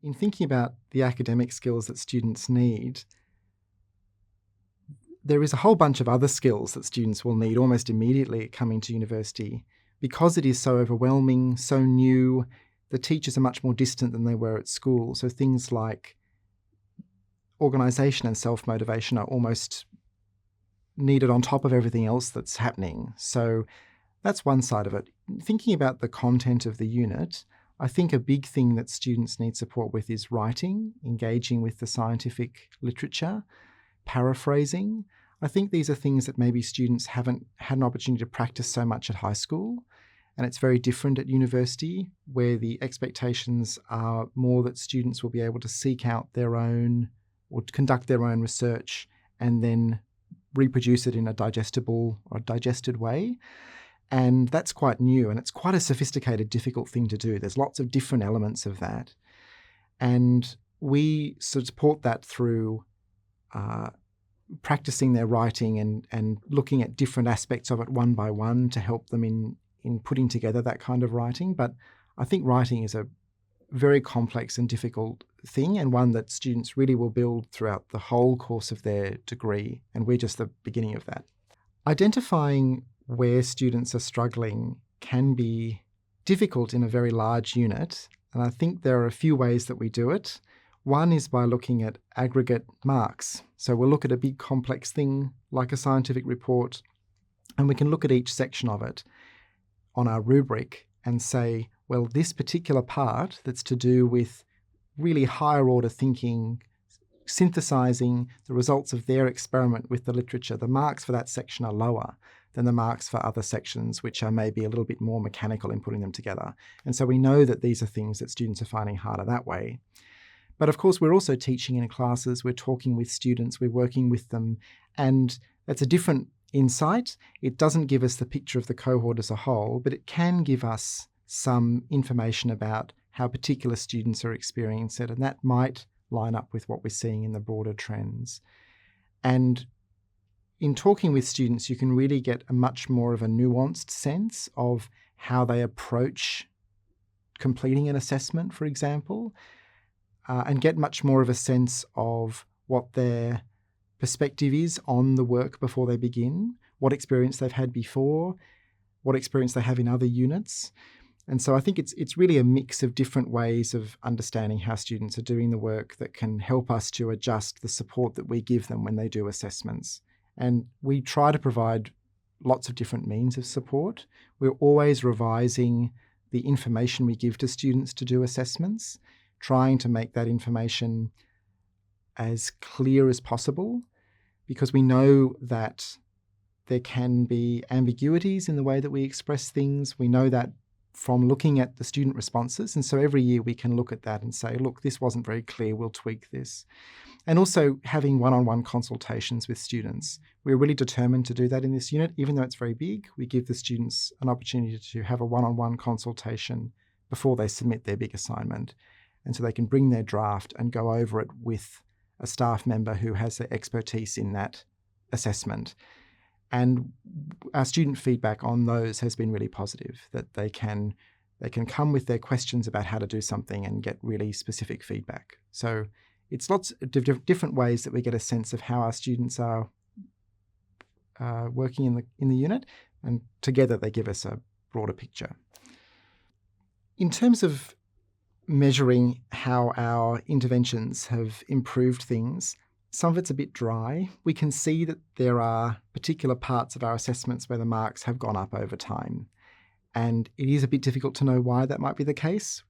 In thinking about the academic skills that students need, there is a whole bunch of other skills that students will need almost immediately coming to university. Because it is so overwhelming, so new, the teachers are much more distant than they were at school. So things like organisation and self-motivation are almost needed on top of everything else that's happening. So that's one side of it. Thinking about the content of the unit, I think a big thing that students need support with is writing, engaging with the scientific literature, paraphrasing. I think these are things that maybe students haven't had an opportunity to practice so much at high school, and it's very different at university, where the expectations are more that students will be able to seek out their own or conduct their own research and then reproduce it in a digestible or digested way. And that's quite new, and it's quite a sophisticated, difficult thing to do. There's lots of different elements of that. And we support that through practicing their writing and looking at different aspects of it one by one to help them in putting together that kind of writing. But I think writing is a very complex and difficult thing, and one that students really will build throughout the whole course of their degree, and we're just the beginning of that. Identifying where students are struggling can be difficult in a very large unit, and I think there are a few ways that we do it. One is by looking at aggregate marks. So we'll look at a big complex thing like a scientific report, and we can look at each section of it on our rubric and say, well, this particular part that's to do with really higher order thinking, synthesizing the results of their experiment with the literature, the marks for that section are lower than the marks for other sections, which are maybe a little bit more mechanical in putting them together. And so we know that these are things that students are finding harder that way. But of course, we're also teaching in classes, we're talking with students, we're working with them, and that's a different insight. It doesn't give us the picture of the cohort as a whole, but it can give us some information about how particular students are experiencing it, and that might line up with what we're seeing in the broader trends. And in talking with students, you can really get a much more of a nuanced sense of how they approach completing an assessment, for example, and get much more of a sense of what their perspective is on the work before they begin, what experience they've had before, what experience they have in other units. And so I think it's really a mix of different ways of understanding how students are doing the work that can help us to adjust the support that we give them when they do assessments. And we try to provide lots of different means of support. We're always revising the information we give to students to do assessments, trying to make that information as clear as possible, because we know that there can be ambiguities in the way that we express things. We know that from looking at the student responses. And so every year we can look at that and say, look, this wasn't very clear, we'll tweak this. And also having one-on-one consultations with students. We're really determined to do that in this unit. Even though it's very big, we give the students an opportunity to have a one-on-one consultation before they submit their big assignment. And so they can bring their draft and go over it with a staff member who has the expertise in that assessment. And our student feedback on those has been really positive, that they can come with their questions about how to do something and get really specific feedback. So it's lots of different ways that we get a sense of how our students are working in the unit, and together they give us a broader picture. In terms of measuring how our interventions have improved things, some of it's a bit dry. We can see that there are particular parts of our assessments where the marks have gone up over time. And it is a bit difficult to know why that might be the case.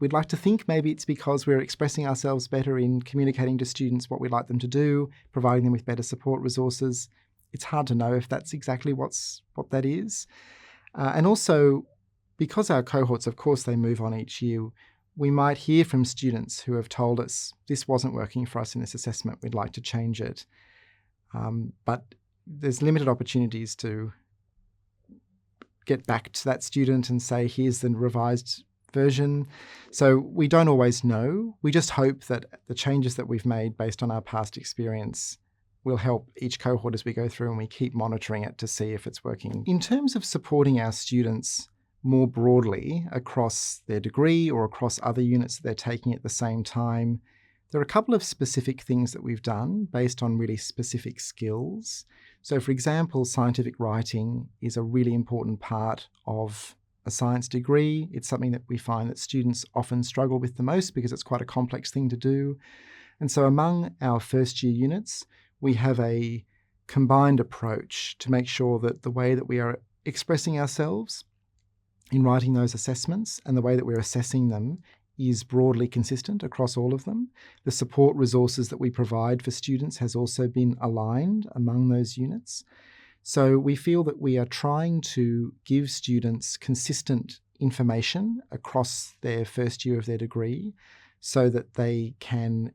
We'd like to think maybe it's because we're expressing ourselves better in communicating to students what we'd like them to do, providing them with better support resources. It's hard to know if that's exactly what that is. And also, because our cohorts, of course, they move on each year, we might hear from students who have told us, this wasn't working for us in this assessment, we'd like to change it. But there's limited opportunities to get back to that student and say, here's the revised version. So we don't always know. We just hope that the changes that we've made based on our past experience will help each cohort as we go through, and we keep monitoring it to see if it's working. In terms of supporting our students more broadly across their degree or across other units that they're taking at the same time, there are a couple of specific things that we've done based on really specific skills. So, for example, scientific writing is a really important part of a science degree. It's something that we find that students often struggle with the most because it's quite a complex thing to do. And so among our first year units, we have a combined approach to make sure that the way that we are expressing ourselves in writing those assessments and the way that we're assessing them is broadly consistent across all of them. The support resources that we provide for students has also been aligned among those units. So we feel that we are trying to give students consistent information across their first year of their degree so that they can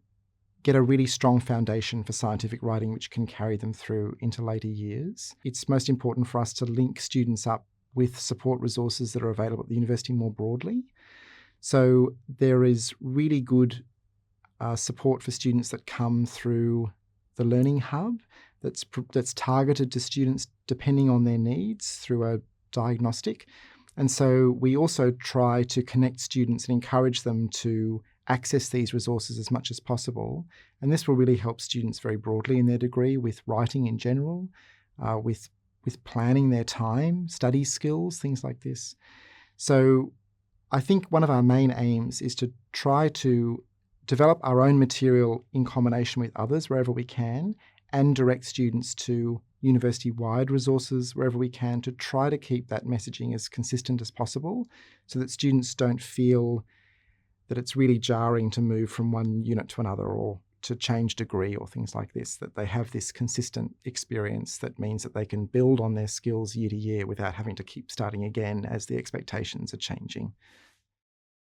get a really strong foundation for scientific writing which can carry them through into later years. It's most important for us to link students up with support resources that are available at the university more broadly. So there is really good support for students that come through the Learning Hub that's targeted to students depending on their needs through a diagnostic. And so we also try to connect students and encourage them to access these resources as much as possible. And this will really help students very broadly in their degree with writing in general, with planning their time, study skills, things like this. So I think one of our main aims is to try to develop our own material in combination with others wherever we can, and direct students to university-wide resources wherever we can to try to keep that messaging as consistent as possible so that students don't feel that it's really jarring to move from one unit to another or to change degree or things like this, that they have this consistent experience that means that they can build on their skills year to year without having to keep starting again as the expectations are changing.